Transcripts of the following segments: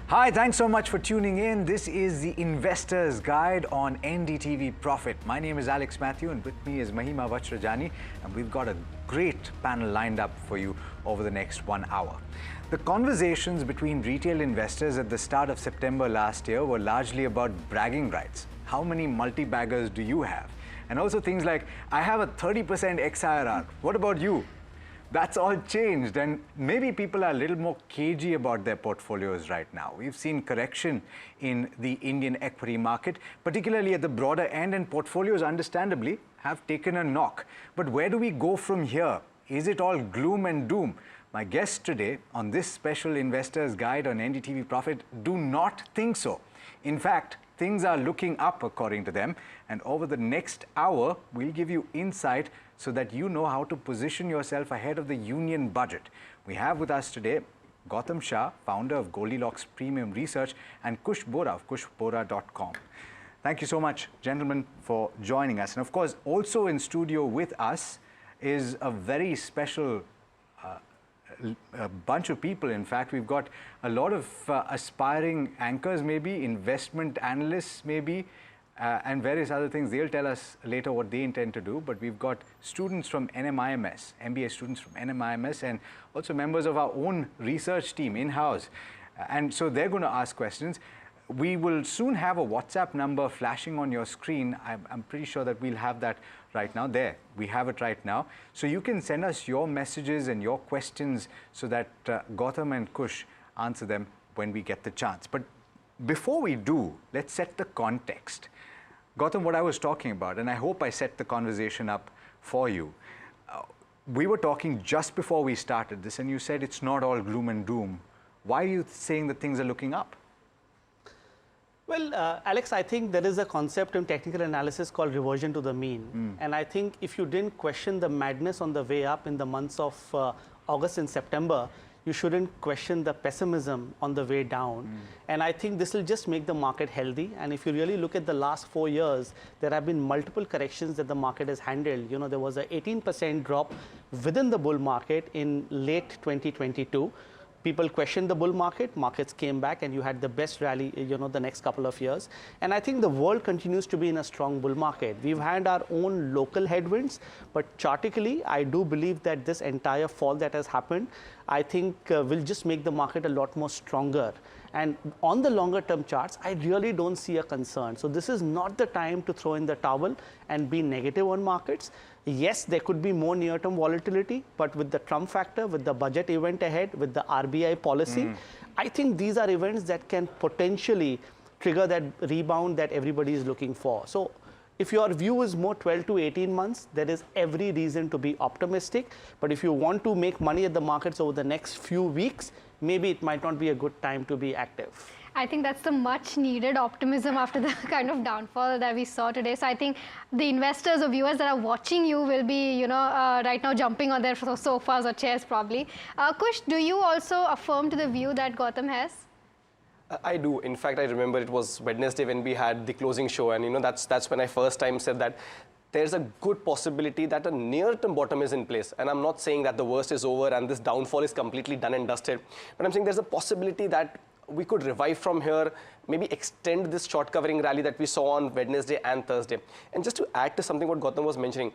Hi, thanks so much for tuning in. This is the Investor's Guide on NDTV Profit. My name is Alex Matthew and with me is Mahima Vachrajani, and we've got a great panel lined up for you over the next 1 hour. The conversations between retail investors at the start of September last year were largely about bragging rights. How many multi-baggers do you have? And also things like, I have a 30% XIRR. What about you? That's all changed, and maybe people are a little more cagey about their portfolios right now. We've seen correction in the Indian equity market, particularly at the broader end, and portfolios understandably have taken a knock. But where do we go from here? Is it all gloom and doom? My guests today on this special Investor's Guide on NDTV Profit do not think so. In fact, things are looking up according to them, and over the next hour, we'll give you insight so that you know how to position yourself ahead of the union budget. We have with us today Gautam Shah, founder of Goldilocks Premium Research, and Kush Bohra of kushbohra.com. Thank you so much, gentlemen, for joining us. And of course, also in studio with us is a very special a bunch of people. In fact, we've got a lot of aspiring anchors, maybe investment analysts, maybe, and various other things. They'll tell us later what they intend to do. But we've got students from NMIMS, MBA students from NMIMS, and also members of our own research team in-house. And so they're going to ask questions. We will soon have a WhatsApp number flashing on your screen. I'm pretty sure that we'll have that right now. There, we have it right now. So you can send us your messages and your questions so that Gautam and Kush answer them when we get the chance. But before we do, let's set the context. Gautam, what I was talking about, and I hope I set the conversation up for you. We were talking just before we started this, and you said it's not all gloom and doom. Why are you saying that things are looking up? Well, Alex, I think there is a concept in technical analysis called reversion to the mean. And I think if you didn't question the madness on the way up in the months of August and September, you shouldn't question the pessimism on the way down. And I think this will just make the market healthy. And if you really look at the last 4 years, there have been multiple corrections that the market has handled. You know, there was an 18% drop within the bull market in late 2022. People questioned the bull market, markets came back, and you had the best rally, the next couple of years. And I think the world continues to be in a strong bull market. We've had our own local headwinds, but chartically, I do believe that this entire fall that has happened, I think will just make the market a lot more stronger. And on the longer term charts, I really don't see a concern. So this is not the time to throw in the towel and be negative on markets. Yes, there could be more near-term volatility, but with the Trump factor, with the budget event ahead, with the RBI policy, I think these are events that can potentially trigger that rebound that everybody is looking for. So if your view is more 12 to 18 months, there is every reason to be optimistic. But if you want to make money at the markets over the next few weeks, maybe it might not be a good time to be active. I think that's the much needed optimism after the kind of downfall that we saw today. So I think the investors or viewers that are watching you will be, right now jumping on their sofas or chairs probably. Kush, do you also affirm to the view that Gautam has? I do. In fact, I remember it was Wednesday when we had the closing show, and that's when I first time said that there's a good possibility that a near-term bottom is in place. And I'm not saying that the worst is over and this downfall is completely done and dusted, but I'm saying there's a possibility that we could revive from here, maybe extend this short covering rally that we saw on Wednesday and Thursday. And just to add to something what Gautam was mentioning,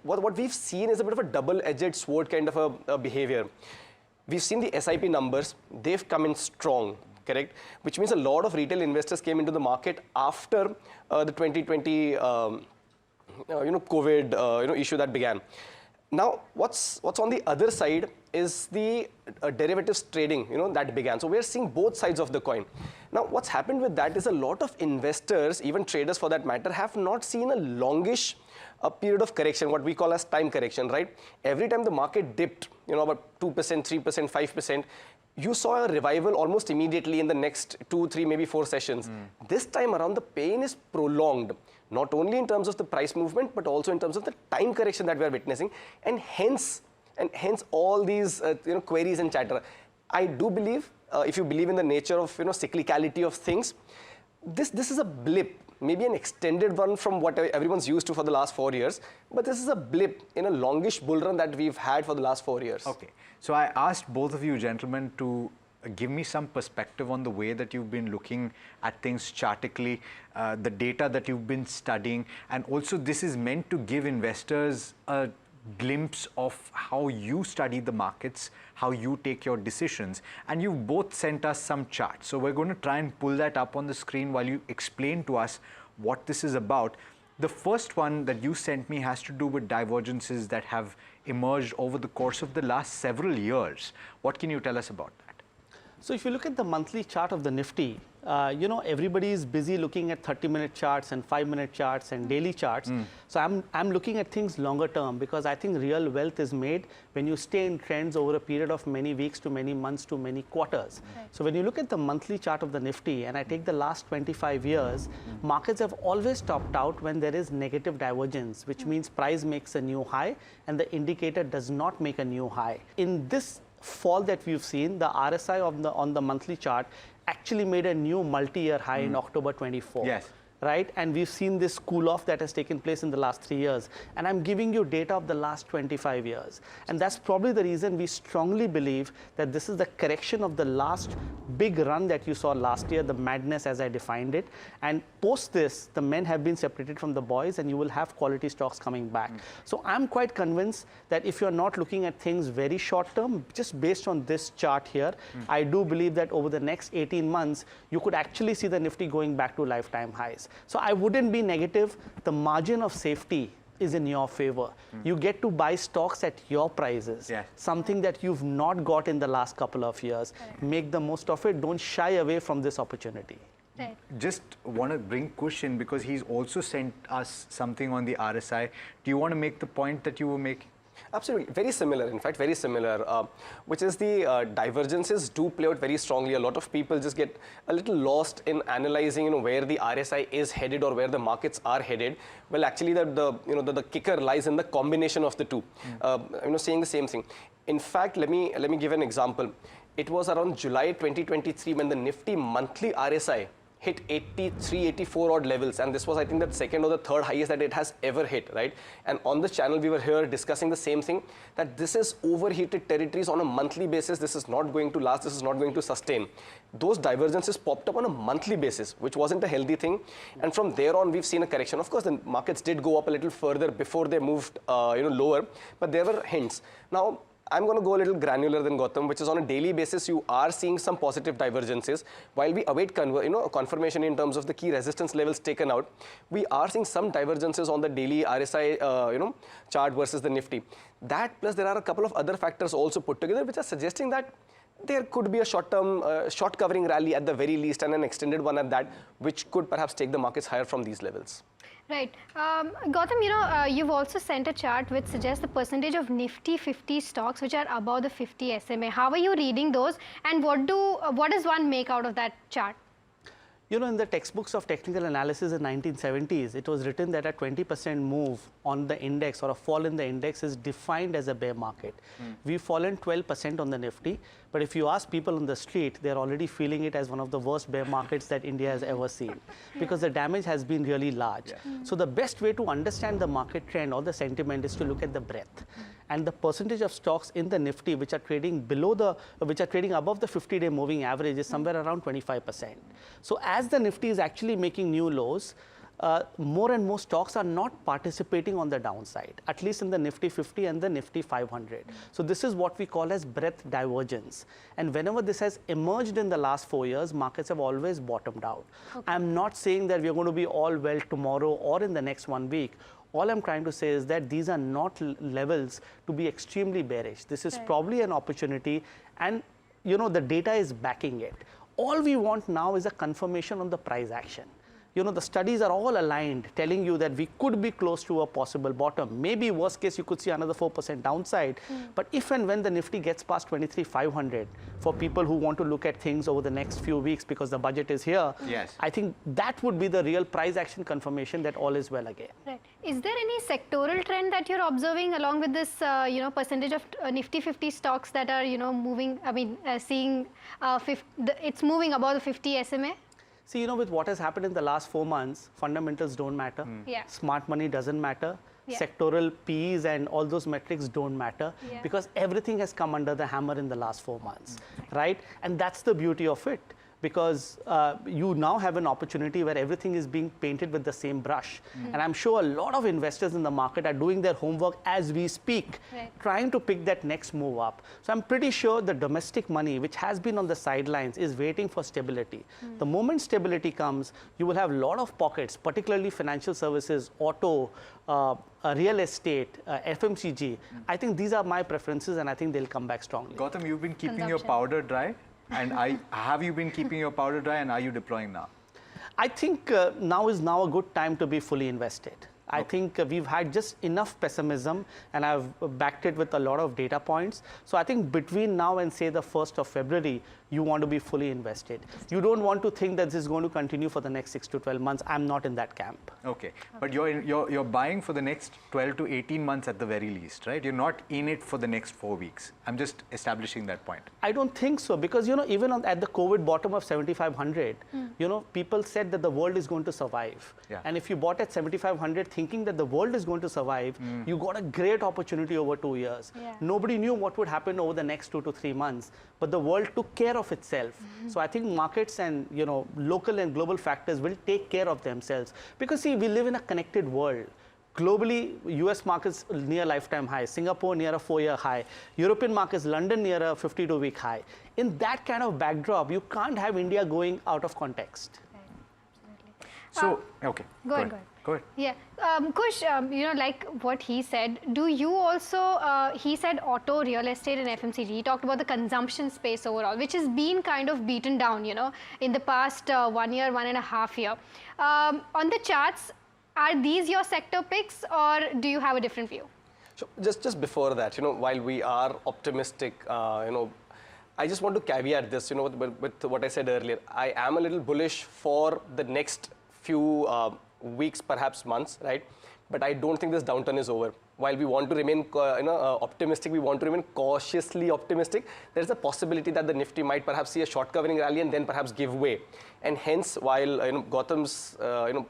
what we've seen is a bit of a double-edged sword kind of a behavior. We've seen the SIP numbers, they've come in strong, correct? Which means a lot of retail investors came into the market after the 2020 COVID issue that began. Now, what's on the other side is the derivatives trading, that began. So we're seeing both sides of the coin. Now, what's happened with that is a lot of investors, even traders for that matter, have not seen a longish period of correction, what we call as time correction, right? Every time the market dipped, about 2%, 3%, 5%, you saw a revival almost immediately in the next 2, 3, maybe 4 sessions. This time around, the pain is prolonged, not only in terms of the price movement, but also in terms of the time correction that we are witnessing, and hence all these queries and chatter. I do believe, if you believe in the nature of cyclicality of things, this is a blip. maybe an extended one from what everyone's used to for the last 4 years, but this is a blip in a longish bull run that we've had for the last 4 years. Okay, so I asked both of you gentlemen to give me some perspective on the way that you've been looking at things chartically, the data that you've been studying, and also this is meant to give investors a glimpse of how you study the markets, how you take your decisions, and you both sent us some charts. So we're going to try and pull that up on the screen while you explain to us what this is about. The first one that you sent me has to do with divergences that have emerged over the course of the last several years. What can you tell us about that? So if you look at the monthly chart of the Nifty, everybody is busy looking at 30-minute charts and 5-minute charts and daily charts. So I'm looking at things longer term, because I think real wealth is made when you stay in trends over a period of many weeks to many months to many quarters. Right. So when you look at the monthly chart of the Nifty, and I take the last 25 years, markets have always topped out when there is negative divergence, which means price makes a new high and the indicator does not make a new high. In this fall that we've seen, the RSI on the monthly chart actually made a new multi-year high in October 24. Yes. Right? And we've seen this cool off that has taken place in the last 3 years. And I'm giving you data of the last 25 years. And that's probably the reason we strongly believe that this is the correction of the last big run that you saw last year, the madness as I defined it. And post this, the men have been separated from the boys, and you will have quality stocks coming back. So I'm quite convinced that if you're not looking at things very short term, just based on this chart here, I do believe that over the next 18 months, you could actually see the Nifty going back to lifetime highs. So I wouldn't be negative. The margin of safety is in your favor. You get to buy stocks at your prices, something that you've not got in the last couple of years. Correct. Make the most of it. Don't shy away from this opportunity. Right. Just want to bring Kush in because he's also sent us something on the RSI. Do you want to make the point that you were making? Absolutely, very similar, in fact, very similar, which is the divergences do play out very strongly. A lot of people just get a little lost in analyzing, where the RSI is headed or where the markets are headed. Well, actually, the kicker lies in the combination of the two. Saying the same thing. In fact, let me give an example. It was around July 2023 when the Nifty monthly RSI hit 83, 84 odd levels, and this was, I think, the second or the third highest that it has ever hit, right? And on this channel, we were here discussing the same thing, that this is overheated territories on a monthly basis. This is not going to last. This is not going to sustain. Those divergences popped up on a monthly basis, which wasn't a healthy thing. And from there on, we've seen a correction. Of course, the markets did go up a little further before they moved, lower, but there were hints. Now, I'm going to go a little granular than Gautam, which is on a daily basis, you are seeing some positive divergences. While we await confirmation in terms of the key resistance levels taken out, we are seeing some divergences on the daily RSI chart versus the Nifty. That plus there are a couple of other factors also put together, which are suggesting that there could be a short-term, short covering rally at the very least, and an extended one at that, which could perhaps take the markets higher from these levels. Right. Gautam, you've also sent a chart which suggests the percentage of Nifty 50 stocks which are above the 50 SMA. How are you reading those, and what does one make out of that chart? In the textbooks of technical analysis in 1970s, it was written that a 20% move on the index or a fall in the index is defined as a bear market. We've fallen 12% on the Nifty, but if you ask people on the street, they're already feeling it as one of the worst bear markets that India has ever seen, because the damage has been really large. So the best way to understand the market trend or the sentiment is to look at the breadth. And the percentage of stocks in the Nifty which are trading above the 50-day moving average is somewhere around 25%. So as the Nifty is actually making new lows, more and more stocks are not participating on the downside, at least in the Nifty 50 and the Nifty 500. So this is what we call as breadth divergence. And whenever this has emerged in the last 4 years, markets have always bottomed out. Okay. I'm not saying that we're going to be all well tomorrow or in the next 1 week. All I'm trying to say is that these are not levels to be extremely bearish. This is probably an opportunity, and the data is backing it. All we want now is a confirmation on the price action. The studies are all aligned, telling you that we could be close to a possible bottom. Maybe worst case, you could see another 4% downside. But if and when the Nifty gets past 23,500, for people who want to look at things over the next few weeks because the budget is here, I think that would be the real price action confirmation that all is well again. Right. Is there any sectoral trend that you're observing along with this, percentage of Nifty 50 stocks that are, moving, seeing it's moving above the 50 SMA? See, you know, with what has happened in the last 4 months, fundamentals don't matter. Yeah. Smart money doesn't matter. Yeah. Sectoral Ps and all those metrics don't matter Yeah. because everything has come under the hammer in the last 4 months, right? And that's the beauty of it, because you now have an opportunity where everything is being painted with the same brush. And I'm sure a lot of investors in the market are doing their homework as we speak, Right. trying to pick that next move up. So I'm pretty sure the domestic money, which has been on the sidelines, is waiting for stability. The moment stability comes, you will have a lot of pockets, particularly financial services, auto, real estate, FMCG. I think these are my preferences, and I think they'll come back strongly. Gautam, you've been keeping your Consumption. powder dry, and have you been keeping your powder dry, and are you deploying now? I think now is a good time to be fully invested. I think we've had just enough pessimism, and I've backed it with a lot of data points. So I think between now and say the 1st of February, you want to be fully invested. You don't want to think that this is going to continue for the next 6 to 12 months. I'm not in that camp. Okay, but you're buying for the next 12 to 18 months at the very least, right? You're not in it for the next 4 weeks. I'm just establishing that point. I don't think so, because you know, even at the COVID bottom of 7,500, you know, people said that the world is going to survive. Yeah. And if you bought at 7,500 thinking that the world is going to survive, you got a great opportunity over 2 years. Yeah. Nobody knew what would happen over the next 2 to 3 months, but the world took care of itself. So I think markets and, you know, local and global factors will take care of themselves, because see, we live in a connected world. Globally, US markets near lifetime high, Singapore near a 4-year high, European markets, London near a 52-week high. In that kind of backdrop, you can't have India going out of context. So, okay. Go ahead. Go ahead. Yeah, Kush, you know, like what he said, do you also, he said auto, real estate and FMCG, he talked about the consumption space overall, which has been kind of beaten down, you know, in the past 1 year, 1.5 years. On the charts, are these your sector picks, or do you have a different view? So just before that, you know, while we are optimistic, you know, I just want to caveat this, you know, with what I said earlier. I am a little bullish for the next few weeks, perhaps months, right? But I don't think this downturn is over. While we want to remain, optimistic, we want to remain cautiously optimistic. There's a possibility that the Nifty might perhaps see a short covering rally and then perhaps give way. And hence, while Gautam's,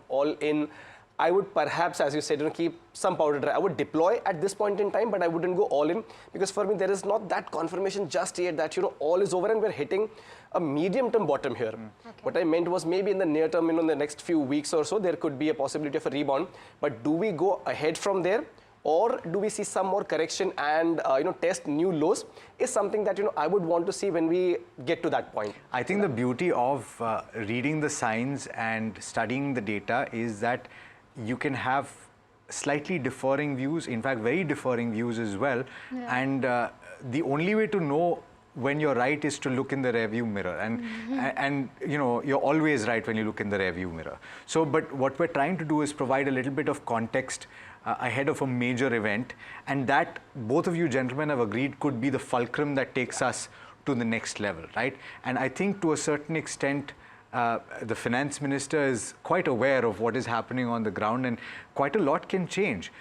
all in, I would perhaps, as you said, keep some powder dry. I would deploy at this point in time, but I wouldn't go all in, because for me there is not that confirmation just yet that all is over and we're hitting a medium-term bottom here. Okay. What I meant was maybe in the near term, in the next few weeks or so, there could be a possibility of a rebound. But do we go ahead from there, or do we see some more correction and test new lows? Is something that I would want to see when we get to that point. I think the beauty of reading the signs and studying the data is that you can have slightly differing views, in fact very differing views as well. Yeah. And the only way to know when you're right is to look in the rearview mirror, and you're always right when you look in the rearview mirror. So, but what we're trying to do is provide a little bit of context ahead of a major event, and that both of you gentlemen have agreed could be the fulcrum that takes us to the next level, right? And I think to a certain extent, the finance minister is quite aware of what is happening on the ground, and quite a lot can change.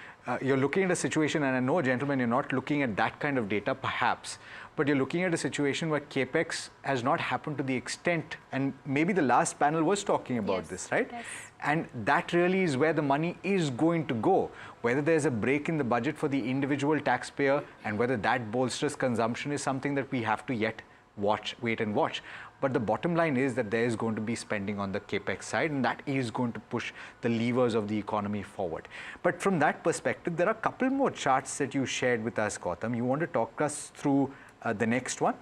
You're looking at a situation, and I know, gentlemen, you're not looking at that kind of data perhaps, but you're looking at a situation where capex has not happened to the extent, and maybe the last panel was talking about this, right? Yes. And that really is where the money is going to go. Whether there's a break in the budget for the individual taxpayer and whether that bolsters consumption is something that we have to yet wait and watch. But the bottom line is that there is going to be spending on the capex side, and that is going to push the levers of the economy forward. But from that perspective, there are a couple more charts that you shared with us, Gautam. You want to talk us through the next one?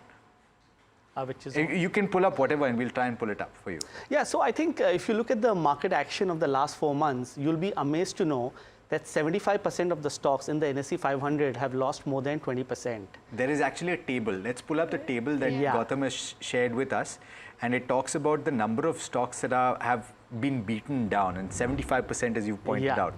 Which is you can pull up whatever and we'll try and pull it up for you. Yeah, so I think if you look at the market action of the last 4 months, you'll be amazed to know that 75% of the stocks in the NSE 500 have lost more than 20%. There is actually a table. Let's pull up the table that Gautam has shared with us, and it talks about the number of stocks that have been beaten down, and 75%, as you pointed out.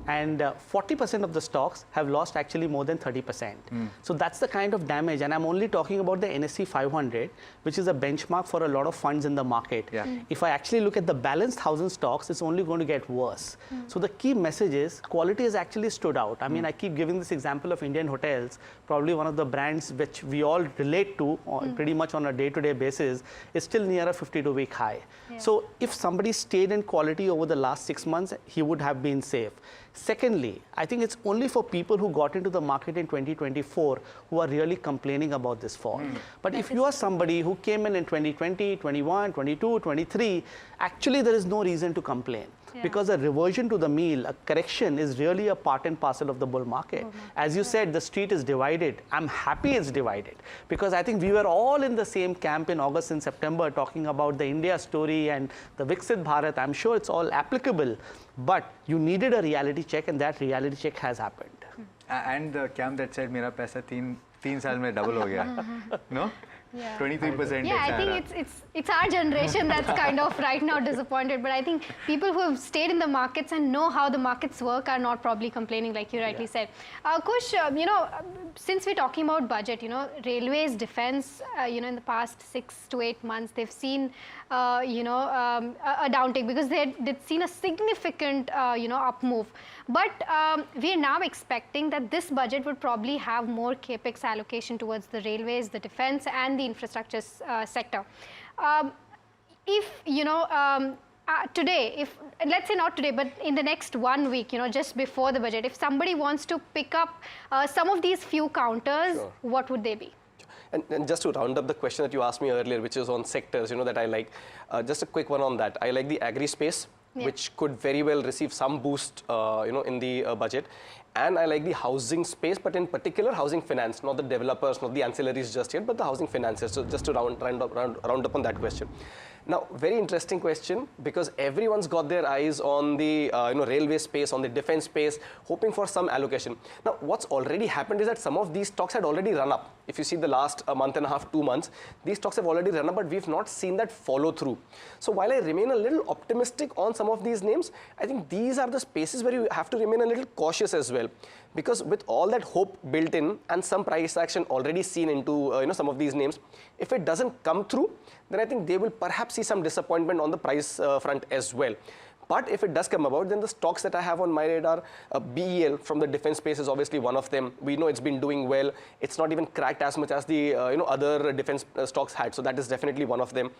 and 40% of the stocks have lost actually more than 30%. So that's the kind of damage, and I'm only talking about the NSE 500, which is a benchmark for a lot of funds in the market. If I actually look at the balanced 1,000 stocks, it's only going to get worse. So the key message is quality has actually stood out. I mean, I keep giving this example of Indian Hotels, probably one of the brands which we all relate to pretty much on a day-to-day basis, is still near a 52-week high. So if somebody stayed in quality over the last 6 months, he would have been safe. Secondly, I think it's only for people who got into the market in 2024 who are really complaining about this fall. But if you are somebody who came in 2020, 21, 22, 23, actually there is no reason to complain. Because a reversion to the mean, a correction, is really a part and parcel of the bull market. As you said, the street is divided. I'm happy it's divided, because I think we were all in the same camp in August and September talking about the India story and the Viksit Bharat. I'm sure it's all applicable, but you needed a reality check, and that reality check has happened. And the camp that said, "Mera paisa teen saal mein double ho gaya." No? 23%. Yeah, I think it's our generation that's kind of right now disappointed. But I think people who have stayed in the markets and know how the markets work are not probably complaining, like you rightly said. Kush, you know, since we're talking about budget, you know, railways, defense, you know, in the past 6 to 8 months, they've seen, you know, a downtick because they'd seen a significant, you know, up move. But we're now expecting that this budget would probably have more capex allocation towards the railways, the defense, and the infrastructure sector. If, you know, today, if let's say not today, but in the next 1 week, you know, just before the budget, if somebody wants to pick up some of these few counters, what would they be? And just to round up the question that you asked me earlier, which is on sectors, you know, that I like, just a quick one on that. I like the agri space, which could very well receive some boost, you know, in the budget. And I like the housing space, but in particular housing finance, not the developers, not the ancillaries just yet, but the housing finances. So just to round up on that question. Now, very interesting question, because everyone's got their eyes on the you know, railway space, on the defense space, hoping for some allocation. Now, what's already happened is that some of these stocks had already run up. If you see the last month and a half, 2 months, these stocks have already run up, but we've not seen that follow through. So while I remain a little optimistic on some of these names, I think these are the spaces where you have to remain a little cautious as well. Because with all that hope built in and some price action already seen into you know, some of these names, if it doesn't come through, then I think they will perhaps see some disappointment on the price front as well. But if it does come about, then the stocks that I have on my radar, BEL from the defense space is obviously one of them. We know it's been doing well. It's not even cracked as much as the you know, other defense stocks had. So that is definitely one of them.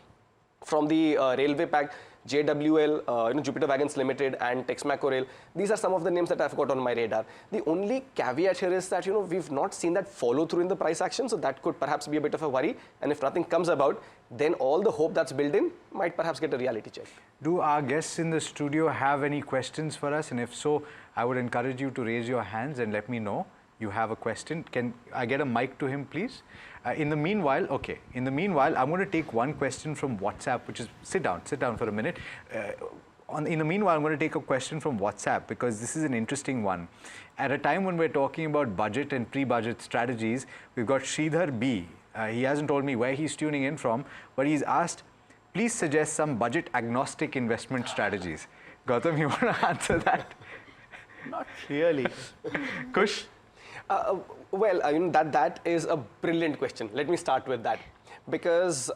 From the railway pack, JWL, you know, Jupiter Wagons Limited and Texmaco Rail, these are some of the names that I've got on my radar. The only caveat here is that, you know, we've not seen that follow through in the price action, so that could perhaps be a bit of a worry. And if nothing comes about, then all the hope that's built in might perhaps get a reality check. Do our guests in the studio have any questions for us? And if so, I would encourage you to raise your hands and let me know you have a question. Can I get a mic to him, please? In the meanwhile, I'm going to take one question from WhatsApp, which is, sit down for a minute. In the meanwhile, I'm going to take a question from WhatsApp because this is an interesting one. At a time when we're talking about budget and pre-budget strategies, we've got Sridhar B. He hasn't told me where he's tuning in from, but he's asked, please suggest some budget-agnostic investment strategies. Gautam, you want to answer that? Not really. Kush? Well, I mean, that is a brilliant question. Let me start with that. Because,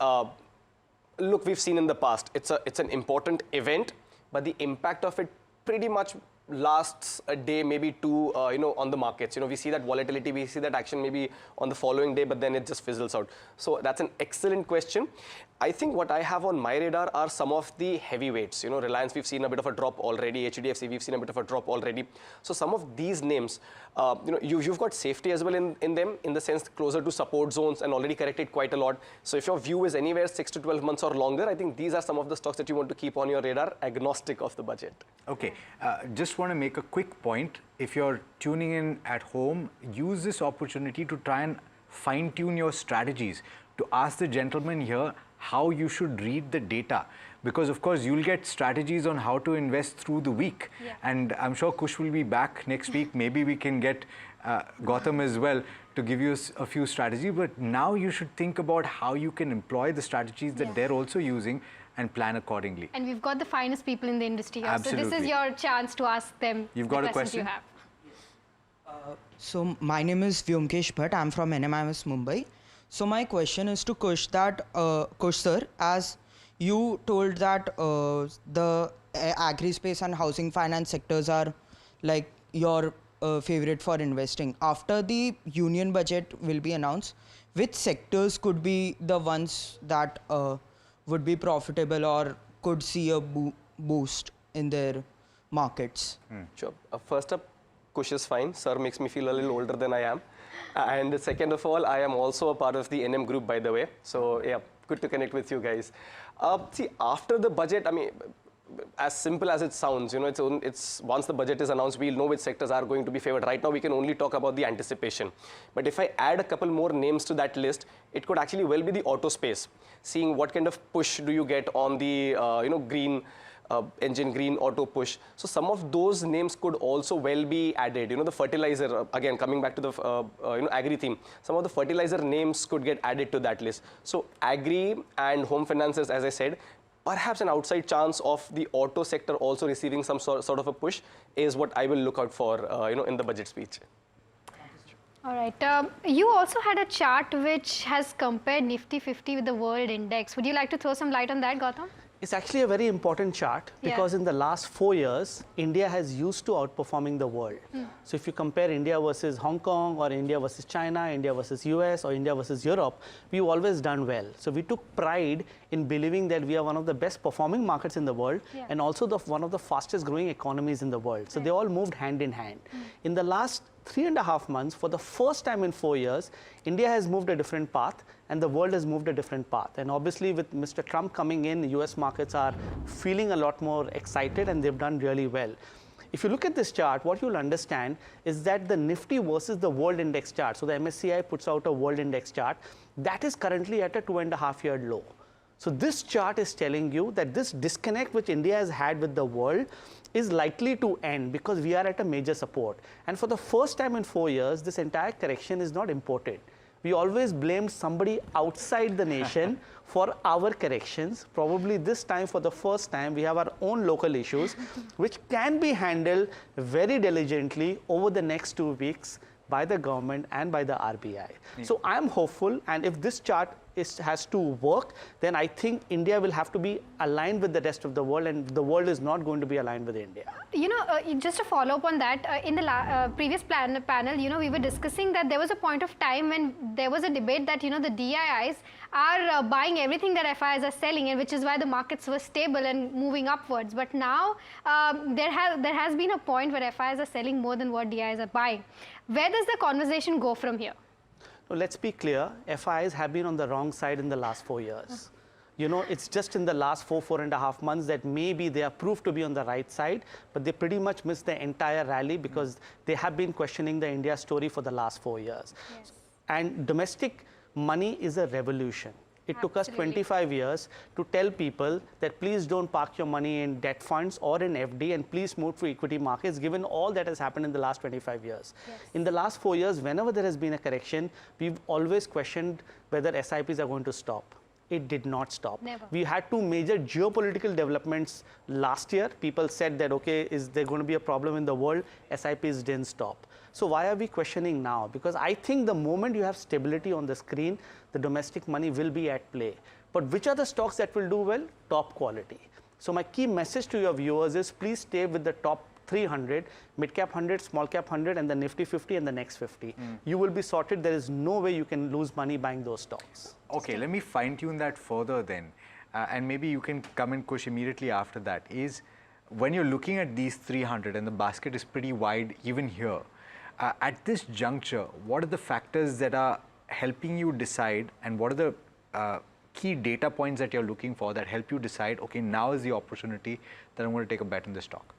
look, we've seen in the past, it's an important event, but the impact of it pretty much lasts a day, maybe two, you know, on the markets. You know, we see that volatility, we see that action maybe on the following day, but then it just fizzles out. So that's an excellent question. I think what I have on my radar are some of the heavyweights. You know, Reliance, we've seen a bit of a drop already. HDFC, we've seen a bit of a drop already. So some of these names, you know, you've got safety as well in them, in the sense closer to support zones and already corrected quite a lot. So if your view is anywhere 6 to 12 months or longer, I think these are some of the stocks that you want to keep on your radar, agnostic of the budget. Okay, just want to make a quick point. If you're tuning in at home, use this opportunity to try and fine-tune your strategies, to ask the gentleman here how you should read the data. Because of course, you'll get strategies on how to invest through the week. Yeah. And I'm sure Kush will be back next week. Maybe we can get Gautam as well to give you a few strategies. But now you should think about how you can employ the strategies that they're also using and plan accordingly. And we've got the finest people in the industry here. Absolutely. So this is your chance to ask them You've got the a questions question? you have. So my name is Vyomkesh Bhatt. I'm from NMIMS Mumbai. So my question is to Kush that Kush sir, as you told that the agri space and housing finance sectors are like your favorite for investing. After the union budget will be announced, which sectors could be the ones that would be profitable or could see a boost in their markets? Sure. First up, Kush is fine. Sir makes me feel a little older than I am. And second of all, I am also a part of the NM group, by the way. So yeah, good to connect with you guys. See, after the budget, I mean, as simple as it sounds, you know, it's once the budget is announced, we'll know which sectors are going to be favored. Right now, we can only talk about the anticipation. But if I add a couple more names to that list, it could actually well be the auto space. Seeing what kind of push do you get on the, green engine, green auto push. So some of those names could also well be added. You know, the fertilizer, again, coming back to the, agri theme, some of the fertilizer names could get added to that list. So agri and home finances, as I said, perhaps an outside chance of the auto sector also receiving some sort of a push is what I will look out for, in the budget speech. All right. You also had a chart which has compared Nifty 50 with the world index. Would you like to throw some light on that, Gautam? It's actually a very important chart because in the last 4 years, India has used to outperforming the world. So if you compare India versus Hong Kong or India versus China, India versus US or India versus Europe, we've always done well. So we took pride in believing that we are one of the best performing markets in the world and also one of the fastest growing economies in the world. So they all moved hand in hand. In the last 3.5 months, for the first time in 4 years, India has moved a different path and the world has moved a different path. And obviously with Mr. Trump coming in, US markets are feeling a lot more excited and they've done really well. If you look at this chart, what you'll understand is that the Nifty versus the world index chart, so the MSCI puts out a world index chart, that is currently at a 2.5-year low. So this chart is telling you that this disconnect which India has had with the world is likely to end because we are at a major support. And for the first time in 4 years, this entire correction is not imported. We always blamed somebody outside the nation for our corrections. Probably this time, for the first time, we have our own local issues, which can be handled very diligently over the next 2 weeks by the government and by the RBI. So I'm hopeful, and if this chart has to work, then I think India will have to be aligned with the rest of the world, and the world is not going to be aligned with India. You know, just to follow up on that, in the previous panel, you know, we were discussing that there was a point of time when there was a debate that, you know, the DIIs are buying everything that FIs are selling, and which is why the markets were stable and moving upwards. But now there has been a point where FIs are selling more than what DIIs are buying. Where does the conversation go from here? So let's be clear, FIs have been on the wrong side in the last 4 years. You know, it's just in the last 4.5 months that maybe they are proved to be on the right side, but they pretty much missed the entire rally because they have been questioning the India story for the last 4 years. Yes. And domestic money is a revolution. It took us 25 years to tell people that please don't park your money in debt funds or in FD and please move to equity markets, given all that has happened in the last 25 years. Yes. In the last 4 years, whenever there has been a correction, we've always questioned whether SIPs are going to stop. It did not stop. Never. We had 2 major geopolitical developments last year. People said that, okay, is there going to be a problem in the world? SIPs didn't stop. So why are we questioning now? Because I think the moment you have stability on the screen, the domestic money will be at play. But which are the stocks that will do well? Top quality. So my key message to your viewers is please stay with the top 300, mid-cap 100, small-cap 100, and the Nifty 50 and the next 50. You will be sorted. There is no way you can lose money buying those stocks. Okay, let me fine-tune that further then. And maybe you can come and Kush immediately after that. Is when you're looking at these 300 and the basket is pretty wide even here, at this juncture, what are the factors that are helping you decide, and what are the key data points that you're looking for that help you decide, okay, now is the opportunity that I'm going to take a bet in this stock?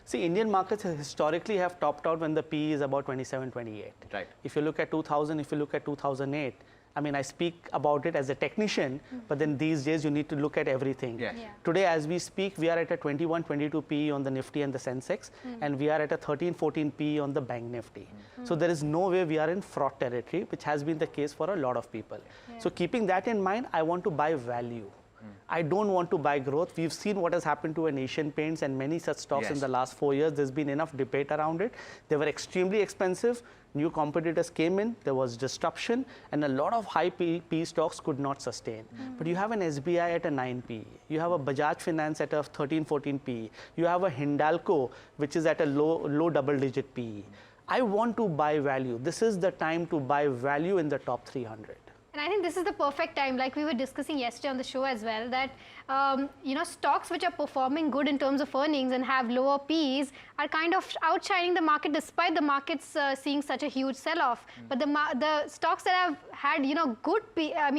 See, Indian markets historically have topped out when the PE is about 27, 28. Right. If you look at 2000, if you look at 2008, I mean, I speak about it as a technician, but then these days you need to look at everything. Yes. Yeah. Today, as we speak, we are at a 21, 22 PE on the Nifty and the Sensex, and we are at a 13, 14 PE on the Bank Nifty. So there is no way we are in fraud territory, which has been the case for a lot of people. Yeah. So keeping that in mind, I want to buy value. I don't want to buy growth. We've seen what has happened to an Asian Paints and many such stocks in the last 4 years. There's been enough debate around it. They were extremely expensive. New competitors came in, there was disruption, and a lot of high PE stocks could not sustain. But you have an SBI at a 9 PE. You have a Bajaj Finance at a 13, 14 PE. You have a Hindalco, which is at a low double-digit PE. I want to buy value. This is the time to buy value in the top 300. And I think this is the perfect time, like we were discussing yesterday on the show as well, that stocks which are performing good in terms of earnings and have lower Ps are kind of outshining the market despite the markets seeing such a huge sell-off. But the stocks that have had good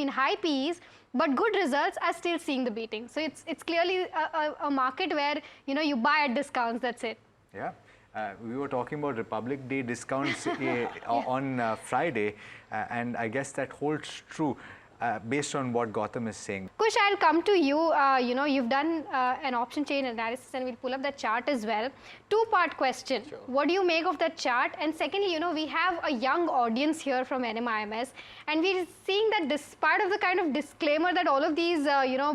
high Ps but good results are still seeing the beating. So it's clearly a market where you buy at discounts. That's it. Yeah. We were talking about Republic Day discounts on Friday, and I guess that holds true based on what Gautam is saying. Kush, I'll come to you. You've done an option chain analysis, and we'll pull up the chart as well. Two-part question. Sure. What do you make of that chart? And secondly, we have a young audience here from NMIMS, and we're seeing that despite of the kind of disclaimer that all of these,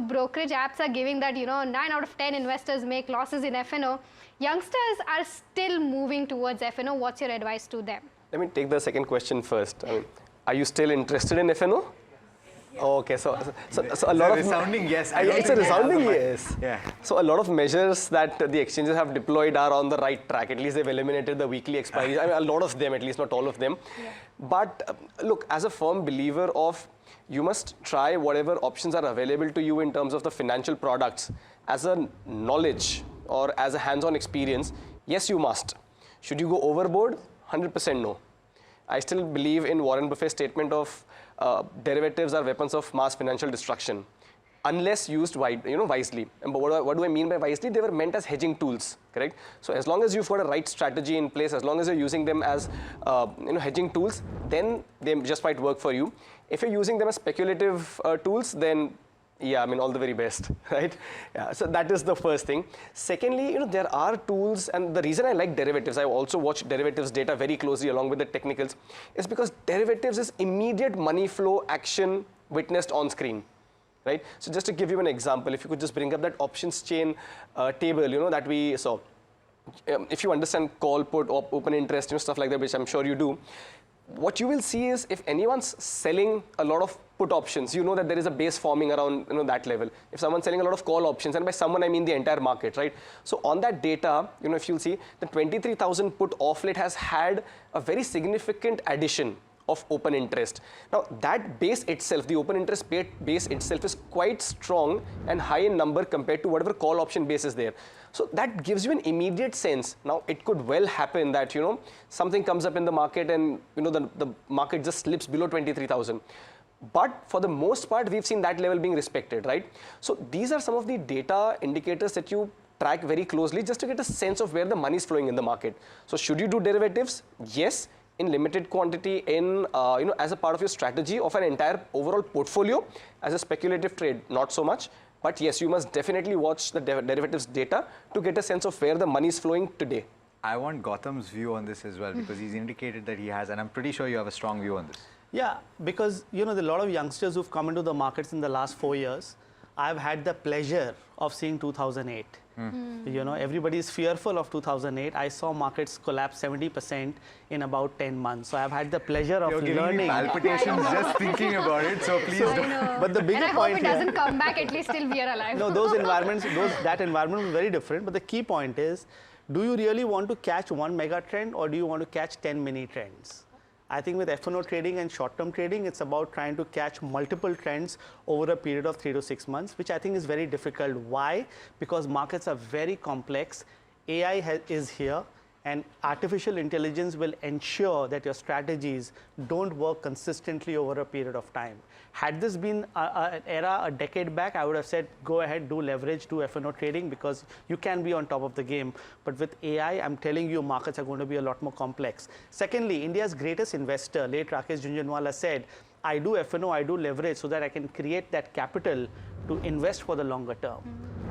brokerage apps are giving that, 9 out of 10 investors make losses in F&O, youngsters are still moving towards F&O. What's your advice to them? Let me take the second question first. Are you still interested in F&O? Okay, so a lot of resounding yes. It's a resounding yes. Yeah. So a lot of measures that the exchanges have deployed are on the right track. At least they've eliminated the weekly expiries. A lot of them, at least not all of them. Yeah. But look, as a firm believer of, you must try whatever options are available to you in terms of the financial products as a knowledge or as a hands-on experience. Yes, you must. Should you go overboard? 100% no. I still believe in Warren Buffett's statement of derivatives are weapons of mass financial destruction, unless used wisely. And what do I mean by wisely? They were meant as hedging tools, correct? So as long as you've got a right strategy in place, as long as you're using them as hedging tools, then they just might work for you. If you're using them as speculative tools, then yeah, all the very best, right? Yeah, so that is the first thing. Secondly, there are tools, and the reason I like derivatives, I also watch derivatives data very closely along with the technicals, is because derivatives is immediate money flow action witnessed on screen, right? So just to give you an example, if you could just bring up that options chain table, that we saw. If you understand call, put, open interest, stuff like that, which I'm sure you do, what you will see is if anyone's selling a lot of put options, that there is a base forming around that level. If someone's selling a lot of call options, and by someone I mean the entire market, right? So on that data, if you'll see, the 23,000 put off late has had a very significant addition of open interest. Now that base itself, the open interest base itself is quite strong and high in number compared to whatever call option base is there. So that gives you an immediate sense. Now it could well happen that something comes up in the market and the market just slips below 23,000. But for the most part, we've seen that level being respected, right? So these are some of the data indicators that you track very closely just to get a sense of where the money is flowing in the market. So should you do derivatives? Yes, in limited quantity, in as a part of your strategy of an entire overall portfolio. As a speculative trade, not so much. But yes, you must definitely watch the derivatives data to get a sense of where the money is flowing today. I want Gautam's view on this as well, because he's indicated that he has, and I'm pretty sure you have a strong view on this. Yeah, because there are a lot of youngsters who've come into the markets in the last 4 years. I've had the pleasure of seeing 2008. Everybody is fearful of 2008. I saw markets collapse 70% in about 10 months. So I've had the pleasure of learning. You're giving me palpitations just thinking about it. So please don't. But the bigger point here, I hope it doesn't come back. At least till we are alive. No, those environments, that environment was very different. But the key point is, do you really want to catch one mega trend, or do you want to catch 10 mini trends? I think with F&O trading and short-term trading, it's about trying to catch multiple trends over a period of 3 to 6 months, which I think is very difficult. Why? Because markets are very complex. AI is here, and artificial intelligence will ensure that your strategies don't work consistently over a period of time. Had this been an era a decade back, I would have said, go ahead, do leverage, do F&O trading, because you can be on top of the game. But with AI, I'm telling you, markets are going to be a lot more complex. Secondly, India's greatest investor, late Rakesh Jhunjhunwala, said, I do F&O, I do leverage so that I can create that capital to invest for the longer term.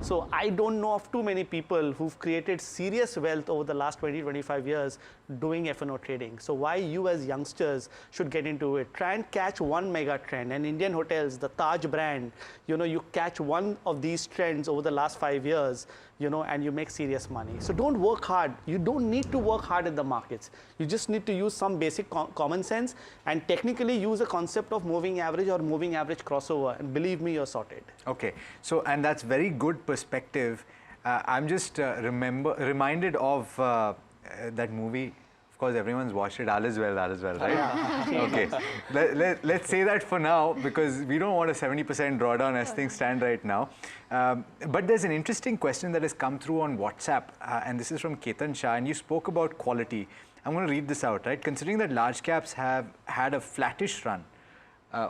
So I don't know of too many people who've created serious wealth over the last 20, 25 years doing F&O trading. So why you as youngsters should get into it? Try and catch one mega trend. And Indian hotels, the Taj brand, you catch one of these trends over the last 5 years, and you make serious money. So don't work hard. You don't need to work hard in the markets. You just need to use some basic common sense and technically use a concept of moving average or moving average crossover. And believe me, you're sorted. Okay, so and that's very good perspective. I'm just reminded of that movie. Of course, everyone's watched it. All is well, right? Yeah. Okay, let's say that for now because we don't want a 70% drawdown as things stand right now. But there's an interesting question that has come through on WhatsApp, and this is from Gautam Shah, and you spoke about quality. I'm going to read this out, right? Considering that large caps have had a flattish run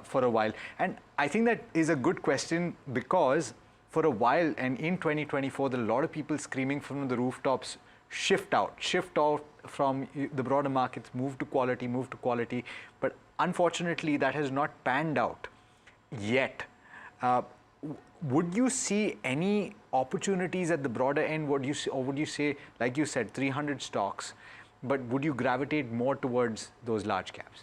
for a while, and I think that is a good question because for a while, and in 2024, there are a lot of people screaming from the rooftops, shift out from the broader markets, move to quality. But unfortunately, that has not panned out yet. Would you see any opportunities at the broader end? Would you say, like you said, 300 stocks, but would you gravitate more towards those large caps?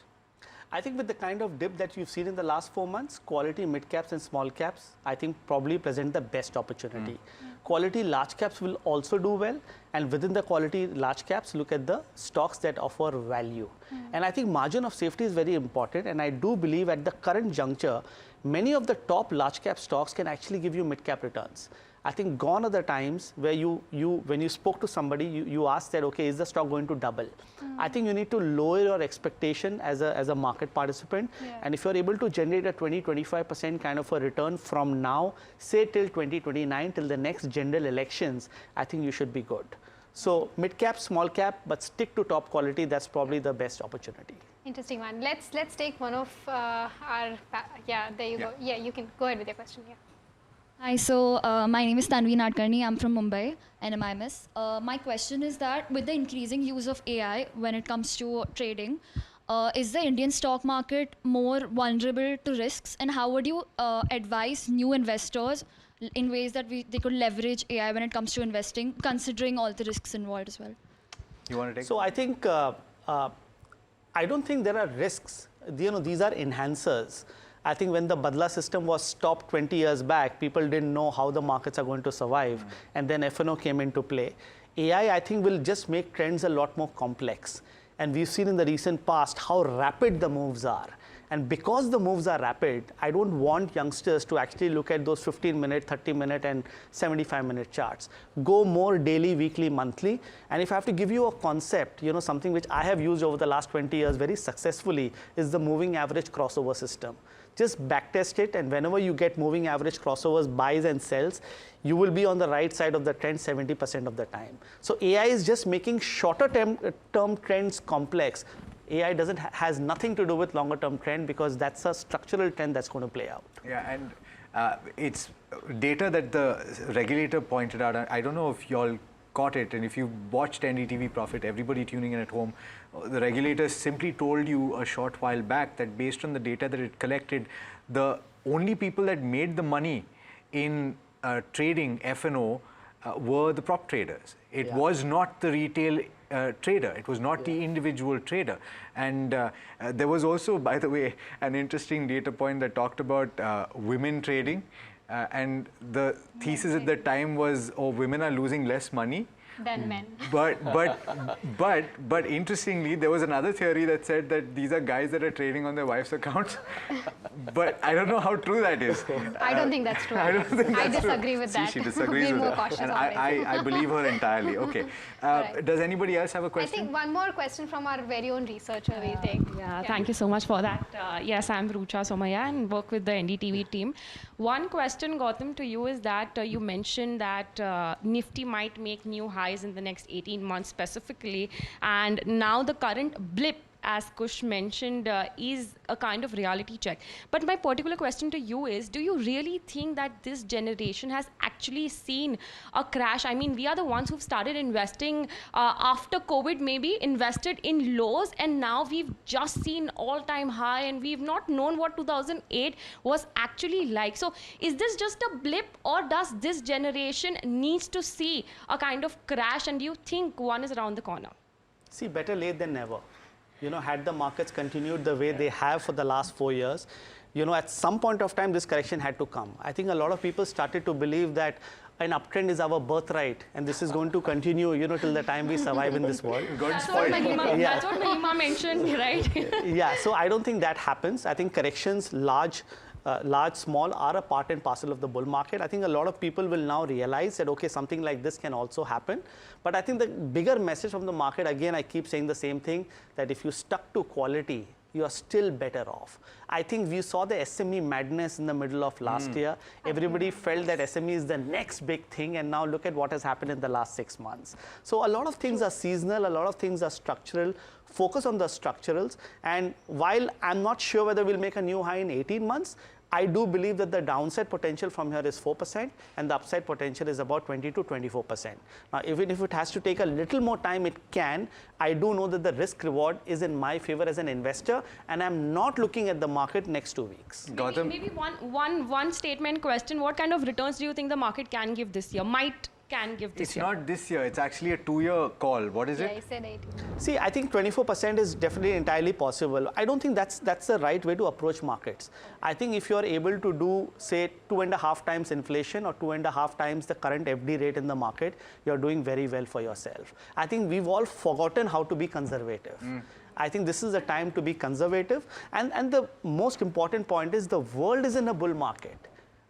I think with the kind of dip that you've seen in the last 4 months, quality mid caps and small caps, I think probably present the best opportunity. Quality large caps will also do well, and within the quality large caps, look at the stocks that offer value. And I think margin of safety is very important, and I do believe at the current juncture, many of the top large cap stocks can actually give you mid cap returns. I think gone are the times where when you spoke to somebody, you asked that, okay, is the stock going to double? I think you need to lower your expectation as a market participant. Yeah. And if you're able to generate a 20-25% kind of a return from now, say till 2029, till the next general elections, I think you should be good. So mid cap, small cap, but stick to top quality. That's probably the best opportunity. Interesting one. Let's take one of our, there you go. Yeah, you can go ahead with your question. Yeah. Hi, so my name is Tanvi Nadkarni. I'm from Mumbai, NMIMS. My question is that with the increasing use of AI when it comes to trading, is the Indian stock market more vulnerable to risks? And how would you advise new investors in ways that they could leverage AI when it comes to investing, considering all the risks involved as well? You want to take? So I think, I don't think there are risks. These are enhancers. I think when the Badla system was stopped 20 years back, people didn't know how the markets are going to survive. And then F&O came into play. AI, I think, will just make trends a lot more complex. And we've seen in the recent past how rapid the moves are. And because the moves are rapid, I don't want youngsters to actually look at those 15-minute, 30-minute, and 75-minute charts. Go more daily, weekly, monthly. And if I have to give you a concept, something which I have used over the last 20 years very successfully is the moving average crossover system. Just backtest it, and whenever you get moving average crossovers, buys and sells, you will be on the right side of the trend 70% of the time. So AI is just making shorter term trends complex. AI has nothing to do with longer term trend because that's a structural trend that's going to play out. Yeah, and it's data that the regulator pointed out. I don't know if y'all caught it, and if you watched NDTV Profit, everybody tuning in at home, the regulator simply told you a short while back that based on the data that it collected, the only people that made the money in trading F&O were the prop traders. It was not the retail trader. It was not the individual trader. And there was also, by the way, an interesting data point that talked about women trading. And the thesis at the time was, oh, women are losing less money Than men. But interestingly, there was another theory that said that these are guys that are trading on their wives' accounts. But I don't know how true that is. I don't think that's true. I don't think that's true. disagree with that. She disagrees with that. And I believe her entirely. Okay. Right. Does anybody else have a I question? think one more question from our very own researcher we'll take. Yeah, thank you so much for that. Yes, I'm Rucha Somaya and work with the NDTV team. One question, Gautam, to you is that you mentioned that Nifty might make new highs in the next 18 months specifically, and now the current blip as Kush mentioned, is a kind of reality check. But my particular question to you is, do you really think that this generation has actually seen a crash? I mean, we are the ones who've started investing after COVID, maybe invested in lows, and now we've just seen all-time high, and we've not known what 2008 was actually like. So is this just a blip, or does this generation needs to see a kind of crash, and do you think one is around the corner? See, better late than never. You know, had the markets continued the way they have for the last 4 years, you know, at some point of time, this correction had to come. I think a lot of people started to believe that an uptrend is our birthright, and this is going to continue, you know, till the time we survive in this world. That's what Mahima mentioned, right? Yeah, so I don't think that happens. I think corrections, large, small, are a part and parcel of the bull market. I think a lot of people will now realize that, okay, something like this can also happen. But I think the bigger message from the market, again, I keep saying the same thing, that if you stuck to quality, you are still better off. I think we saw the SME madness in the middle of last year. Everybody felt that SME is the next big thing, and now look at what has happened in the last 6 months. So a lot of things are seasonal, a lot of things are structural. Focus on the structurals, and while I'm not sure whether we'll make a new high in 18 months, I do believe that the downside potential from here is 4%, and the upside potential is about 20 to 24%. Now, even if it has to take a little more time, it can. I do know that the risk reward is in my favor as an investor, and I'm not looking at the market next 2 weeks. Gautam? Maybe one statement question. What kind of returns do you think the market can give this year? Can give this year? It's not this year. It's actually a 2-year call. What is it? Yeah, I said 18. See, I think 24% is definitely entirely possible. I don't think that's the right way to approach markets. I think if you're able to do, say, 2.5 times inflation or 2.5 times the current FD rate in the market, you're doing very well for yourself. I think we've all forgotten how to be conservative. I think this is the time to be conservative. And the most important point is the world is in a bull market.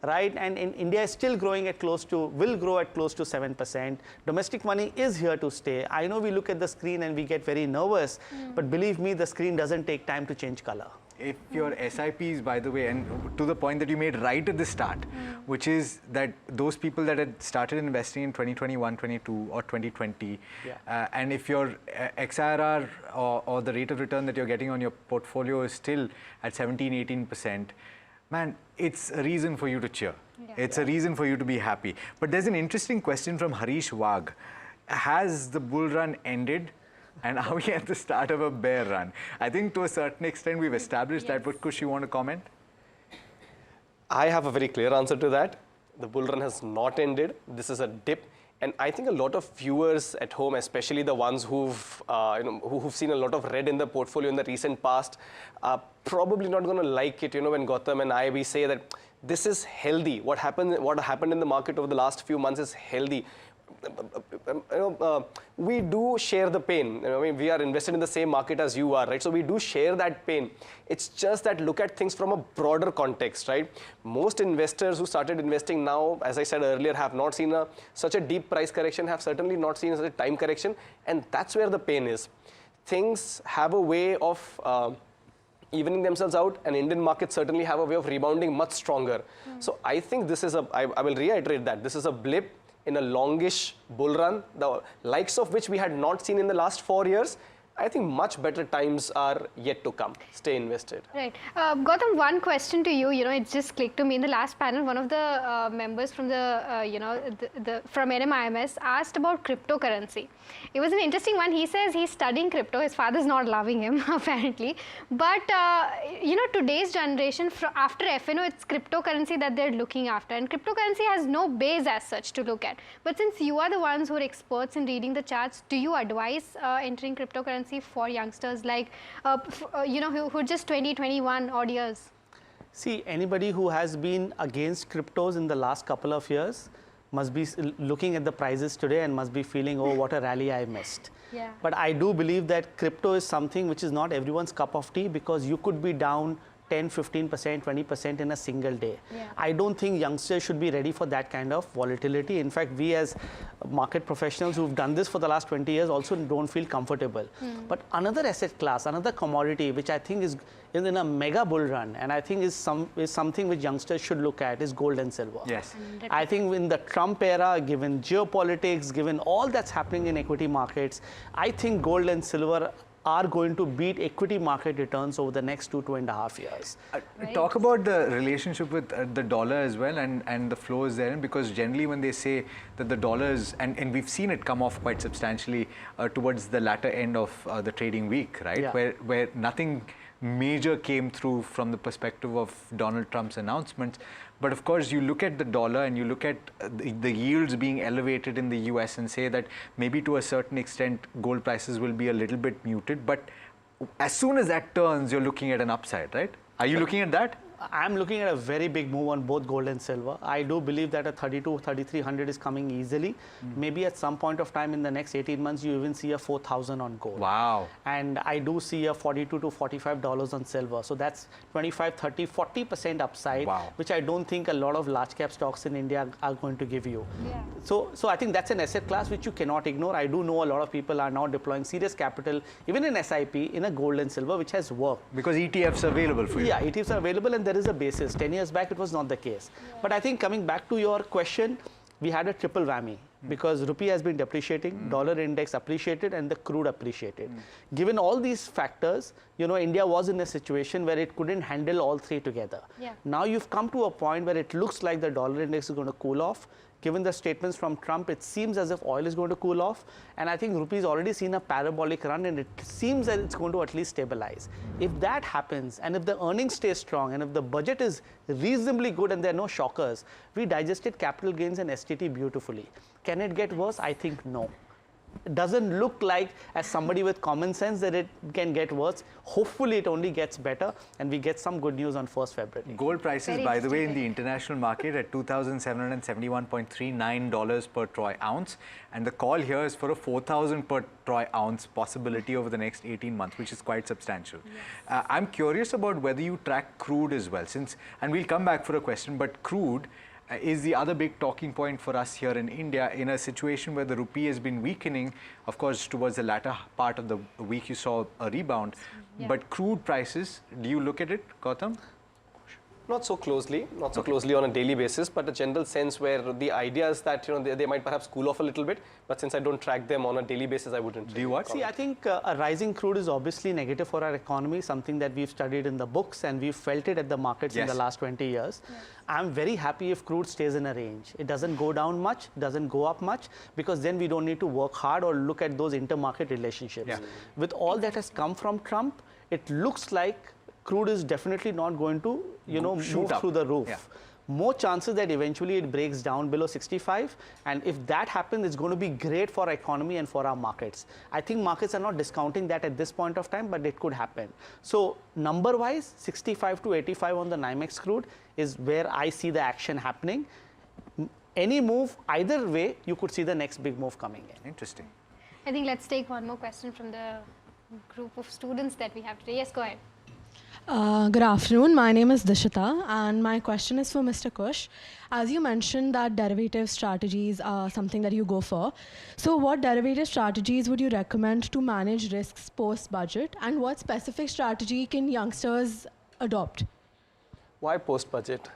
Right, and in India is still growing at will grow at close to 7%. Domestic money is here to stay. I know we look at the screen and we get very nervous, but believe me, the screen doesn't take time to change color. If your SIPs, by the way, and to the point that you made right at the start, which is that those people that had started investing in 2021, 22 or 2020, and if your XIRR or the rate of return that you're getting on your portfolio is still at 17, 18%, man, it's a reason for you to cheer. It's a reason for you to be happy. But there's an interesting question from Harish Wag. Has the bull run ended? And are we at the start of a bear run? I think to a certain extent we've established that, but Kush, you want to comment? I have a very clear answer to that. The bull run has not ended. This is a dip. And I think a lot of viewers at home, especially the ones who've seen a lot of red in the portfolio in the recent past, are probably not going to like it. You know, when Gautam and we say that this is healthy. What happened in the market over the last few months is healthy. We do share the pain. I mean, we are invested in the same market as you are, right? So we do share that pain. It's just that look at things from a broader context, right? Most investors who started investing now, as I said earlier, have not seen such a deep price correction, have certainly not seen such a time correction, and that's where the pain is. Things have a way of evening themselves out, and Indian markets certainly have a way of rebounding much stronger. So I think this is I will reiterate that this is a blip in a longish bull run, the likes of which we had not seen in the last 4 years. I think much better times are yet to come. Stay invested. Right. Gautam, one question to you. You know, it just clicked to me in the last panel. One of the members from from NMIMS asked about cryptocurrency. It was an interesting one. He says he's studying crypto. His father's not loving him, apparently. But, you know, today's generation, after FNO, it's cryptocurrency that they're looking after. And cryptocurrency has no base as such to look at. But since you are the ones who are experts in reading the charts, do you advise entering cryptocurrency for youngsters like, you know, who are just 20, 21 odd years? See, anybody who has been against cryptos in the last couple of years must be looking at the prices today and must be feeling, oh, what a rally I missed. Yeah. But I do believe that crypto is something which is not everyone's cup of tea, because you could be down 10, 15%, 20% in a single day. Yeah. I don't think youngsters should be ready for that kind of volatility. In fact, we as market professionals who've done this for the last 20 years also don't feel comfortable. But another asset class, another commodity, which I think is in a mega bull run, and I think is something which youngsters should look at, is gold and silver. Yes. I think in the Trump era, given geopolitics, given all that's happening in equity markets, I think gold and silver are going to beat equity market returns over the next 2.5 years. Talk about the relationship with the dollar as well and the flows therein, because generally when they say that the dollars, and we've seen it come off quite substantially towards the latter end of the trading week, right? Yeah. Where nothing major came through from the perspective of Donald Trump's announcements. But of course, you look at the dollar and you look at the yields being elevated in the US and say that maybe to a certain extent gold prices will be a little bit muted. But as soon as that turns, you're looking at an upside, right? Are you looking at that? I'm looking at a very big move on both gold and silver. I do believe that a 3,300 is coming easily. Maybe at some point of time in the next 18 months, you even see a 4,000 on gold. Wow. And I do see a $42 to $45 on silver. So that's 25, 30, 40% upside, Wow. which I don't think a lot of large cap stocks in India are going to give you. Yeah. So I think that's an asset class which you cannot ignore. I do know a lot of people are now deploying serious capital, even in SIP, in a gold and silver, which has worked. Because ETFs are available for you. Yeah, ETFs are available and there is a basis. 10 years back, it was not the case. But I think coming back to your question, we had a triple whammy because rupee has been depreciating, dollar index appreciated, and the crude appreciated. Given all these factors, you know, India was in a situation where it couldn't handle all three together. Yeah. Now you've come to a point where it looks like the dollar index is going to cool off. Given the statements from Trump, it seems as if oil is going to cool off. And I think rupee has already seen a parabolic run and it seems that it's going to at least stabilize. If that happens and if the earnings stay strong and if the budget is reasonably good and there are no shockers, we digested capital gains and STT beautifully. Can it get worse? I think no. It doesn't look like, as somebody with common sense, that it can get worse. Hopefully it only gets better and we get some good news on 1st February. Gold prices, Very by the way, in interesting. the international market at $2,771.39 per troy ounce. And the call here is for a 4,000 per troy ounce possibility over the next 18 months, which is quite substantial. Yes. I'm curious about whether you track crude as well, and we'll come back for a question, but crude is the other big talking point for us here in India in a situation where the rupee has been weakening. Of course, towards the latter part of the week, you saw a rebound. Yeah. But crude prices, do you look at it, Gautam? Not so closely on a daily basis, but a general sense where the idea is that, you know, they might perhaps cool off a little bit, but since I don't track them on a daily basis, I wouldn't. Do you what? See, I think a rising crude is obviously negative for our economy, something that we've studied in the books and we've felt it at the markets in Yes. the last 20 years. Yes. I'm very happy if crude stays in a range. It doesn't go down much, doesn't go up much, because then we don't need to work hard or look at those intermarket relationships. Yeah. With all that has come from Trump, it looks like crude is definitely not going to, you know, Shoot move up. through the roof. Yeah. More chances that eventually it breaks down below 65, and if that happens, it's going to be great for our economy and for our markets. I think markets are not discounting that at this point of time, but it could happen. So number wise, 65 to 85 on the NYMEX crude is where I see the action happening. Any move either way, you could see the next big move coming in. Interesting. I think let's take one more question from the group of students that we have today. Yes, go ahead. Good afternoon. My name is Dishita, and my question is for Mr. Kush. As you mentioned that derivative strategies are something that you go for. So what derivative strategies would you recommend to manage risks post-budget, and what specific strategy can youngsters adopt? Why post-budget?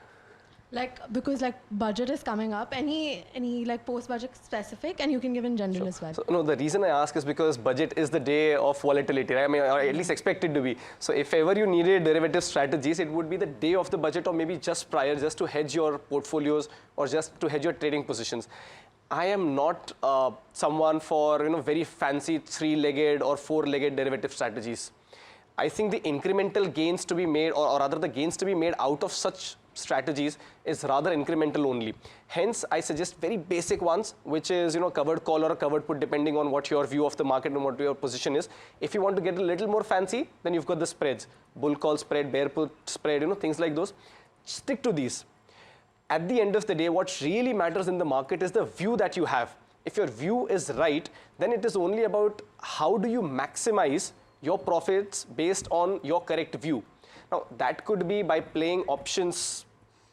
Like, because like budget is coming up, any like post-budget specific, and you can give in general as well. So, no, the reason I ask is because budget is the day of volatility. I mean, or at least expected to be. So if ever you needed derivative strategies, it would be the day of the budget or maybe just prior, just to hedge your portfolios or just to hedge your trading positions. I am not someone for, you know, very fancy 3-legged or 4-legged derivative strategies. I think the incremental gains to be made, or rather the gains to be made out of such strategies is rather incremental only. Hence, I suggest very basic ones, which is, you know, covered call or a covered put, depending on what your view of the market and what your position is. If you want to get a little more fancy, then you've got the spreads, bull call spread, bear put spread, you know, things like those. Stick to these. At the end of the day, what really matters in the market is the view that you have. If your view is right, then it is only about how do you maximize your profits based on your correct view. Now, that could be by playing options,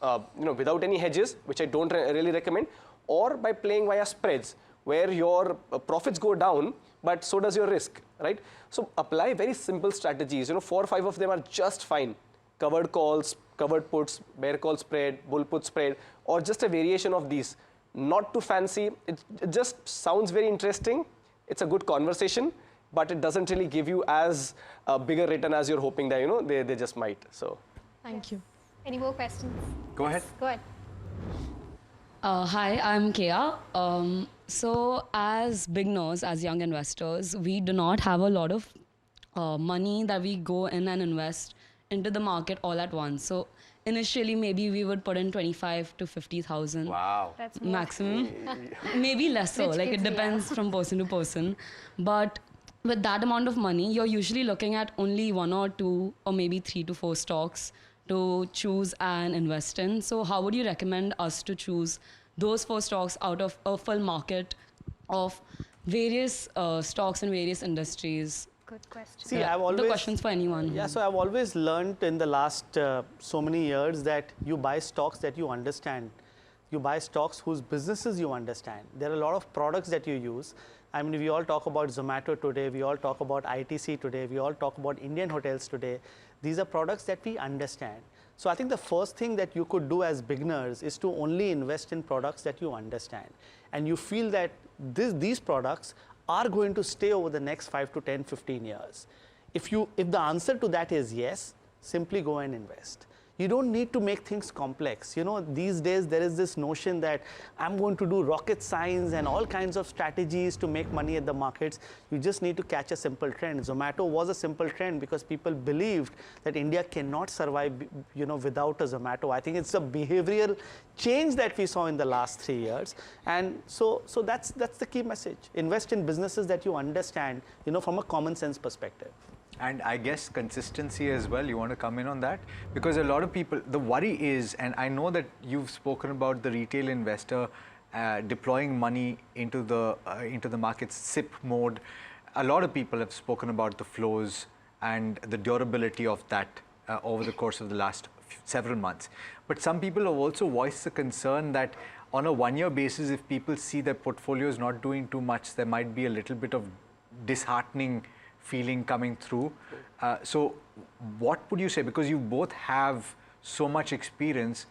you know, without any hedges, which I don't really recommend, or by playing via spreads, where your profits go down, but so does your risk, right? So apply very simple strategies. You know, 4 or 5 of them are just fine. Covered calls, covered puts, bear call spread, bull put spread, or just a variation of these. Not too fancy. It just sounds very interesting. It's a good conversation. but it doesn't really give you as a bigger return as you're hoping that, you know, they just might. So. Thank you. Any more questions? Go ahead. Go ahead. Hi, I'm Kea. So as beginners, as young investors, we do not have a lot of money that we go in and invest into the market all at once. So initially, maybe we would put in 25 to 50,000. Wow. That's more. Maximum. Maybe less so, Rich like kids, it depends from person to person. But with that amount of money, you're usually looking at only 1 or 2 or maybe 3 to 4 stocks to choose and invest in. So how would you recommend us to choose those 4 stocks out of a full market of various stocks in various industries? Good question. See, I've always... The questions for anyone. Yeah, so I've always learned in the last so many years that you buy stocks that you understand. You buy stocks whose businesses you understand. There are a lot of products that you use. I mean, we all talk about Zomato today. We all talk about ITC today. We all talk about Indian hotels today. These are products that we understand. So I think the first thing that you could do as beginners is to only invest in products that you understand. And you feel that these products are going to stay over the next 5 to 10, 15 years. If the answer to that is yes, simply go and invest. You don't need to make things complex. You know, these days there is this notion that I'm going to do rocket science and all kinds of strategies to make money at the markets. You just need to catch a simple trend. Zomato was a simple trend because people believed that India cannot survive, you know, without a Zomato. I think it's a behavioral change that we saw in the last 3 years. And so that's the key message. Invest in businesses that you understand, you know, from a common sense perspective. And I guess consistency as well. You want to come in on that? Because a lot of people, the worry is, and I know that you've spoken about the retail investor deploying money into the market's SIP mode. A lot of people have spoken about the flows and the durability of that over the course of the last several months. But some people have also voiced the concern that on a one-year basis, if people see their portfolios not doing too much, there might be a little bit of disheartening feeling coming through. So what would you say? Because you both have so much experience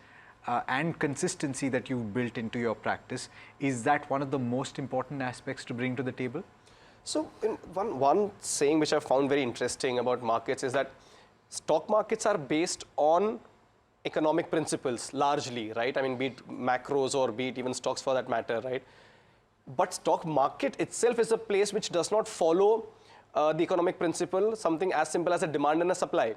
and consistency that you've built into your practice. Is that one of the most important aspects to bring to the table? So one saying which I found very interesting about markets is that stock markets are based on economic principles largely, right? I mean, be it macros or be it even stocks for that matter, right? But stock market itself is a place which does not follow the economic principle, something as simple as a demand and a supply,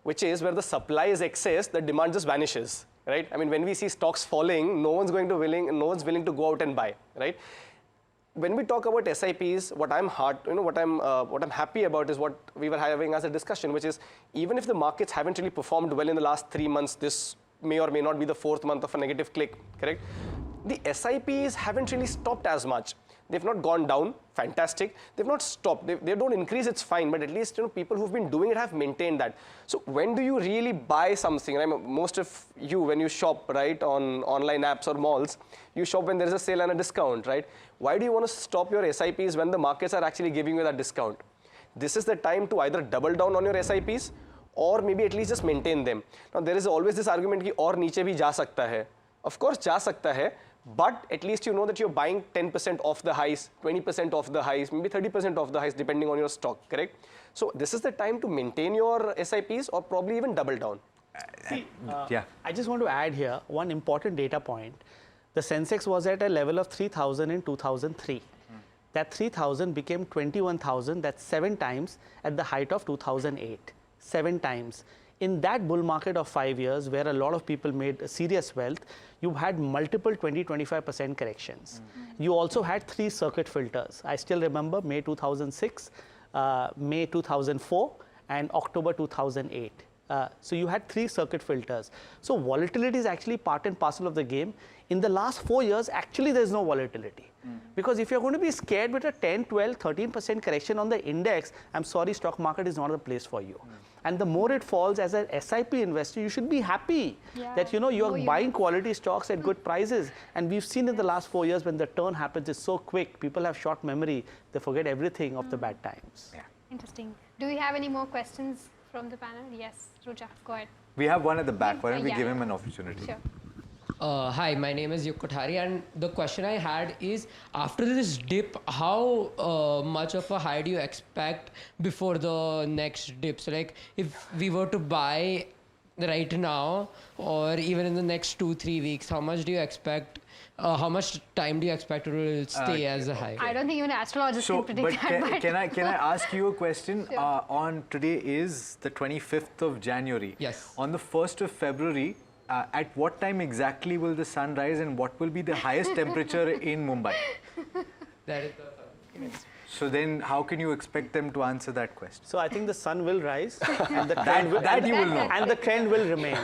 which is where the supply is excess, the demand just vanishes, right? I mean, when we see stocks falling, no one's willing to go out and buy, right? When we talk about SIPs, what I'm happy about is what we were having as a discussion, which is even if the markets haven't really performed well in the last 3 months, this may or may not be the 4th month of a negative click, correct? The SIPs haven't really stopped as much. They've not gone down, fantastic. They've not stopped. They don't increase, it's fine. But at least, you know, people who've been doing it have maintained that. So when do you really buy something? I mean, most of you, when you shop, right, on online apps or malls, you shop when there is a sale and a discount, right? Why do you want to stop your SIPs when the markets are actually giving you that discount? This is the time to either double down on your SIPs or maybe at least just maintain them. Now, there is always this argument कि और नीचे भी जा सकता है. Of course, जा सकता है. But at least you know that you're buying 10% off the highs, 20% off the highs, maybe 30% off the highs, depending on your stock, correct? So this is the time to maintain your SIPs or probably even double down. See, yeah. I just want to add here one important data point. The Sensex was at a level of 3,000 in 2003. That 3,000 became 21,000, that's 7 times at the height of 2008, 7 times. In that bull market of 5 years, where a lot of people made serious wealth, you had multiple 20-25% corrections. You also had 3 circuit filters. I still remember May 2006, May 2004, and October 2008. So you had 3 circuit filters. So volatility is actually part and parcel of the game. In the last 4 years, actually there's no volatility. Because if you're going to be scared with a 10, 12, 13% correction on the index, I'm sorry, stock market is not the place for you. And the more it falls as an SIP investor, you should be happy that, you know, you're buying quality stocks at good prices. And we've seen in the last 4 years when the turn happens, it's so quick. People have short memory. They forget everything of the bad times. Yeah. Interesting. Do we have any more questions from the panel? Yes, Ruja, go ahead. We have one at the back. Why don't we give him an opportunity? Sure. Hi, my name is Yuk Kothari, and the question I had is, after this dip, how much of a high do you expect before the next dip? So like, if we were to buy right now, or even in the next 2-3 weeks, how much do you expect? How much time do you expect it will stay as a high? I don't think even astrologers So, can predict that. But can I ask you a question? Sure. On today is the 25th of January. Yes. On the 1st of February, at what time exactly will the sun rise, and what will be the highest temperature in Mumbai? That is the So then, how can you expect them to answer that question? So I think the sun will rise, and the trend will, that you will know. and the trend will remain.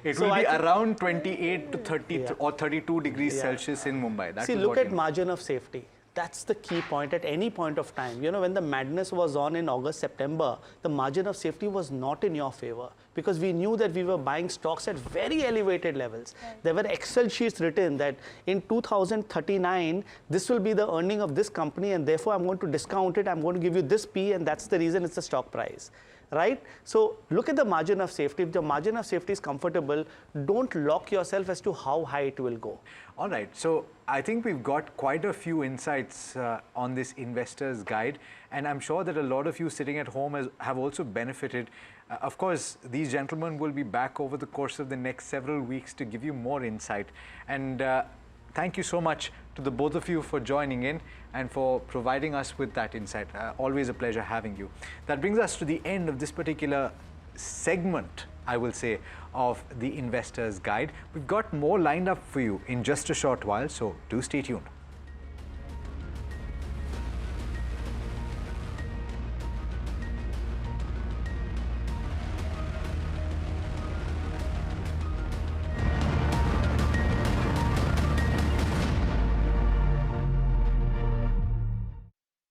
It So will I be think- around 28 to 30 Yeah. or 32 degrees Yeah. Celsius in Mumbai. That See, is look what at you know. margin of safety. That's the key point at any point of time. You know, when the madness was on in August, September, the margin of safety was not in your favor because we knew that we were buying stocks at very elevated levels. There were Excel sheets written that in 2039, this will be the earning of this company, and therefore I'm going to discount it. I'm going to give you this P, and that's the reason it's the stock price. Right? So look at the margin of safety. If the margin of safety is comfortable, don't lock yourself as to how high it will go. All right, so I think we've got quite a few insights on this investor's guide, and I'm sure that a lot of you sitting at home have also benefited. Of course, these gentlemen will be back over the course of the next several weeks to give you more insight. And thank you so much to the both of you for joining in and for providing us with that insight. Always a pleasure having you. That brings us to the end of this particular segment, I will say, of the Investor's Guide. We've got more lined up for you in just a short while, so do stay tuned.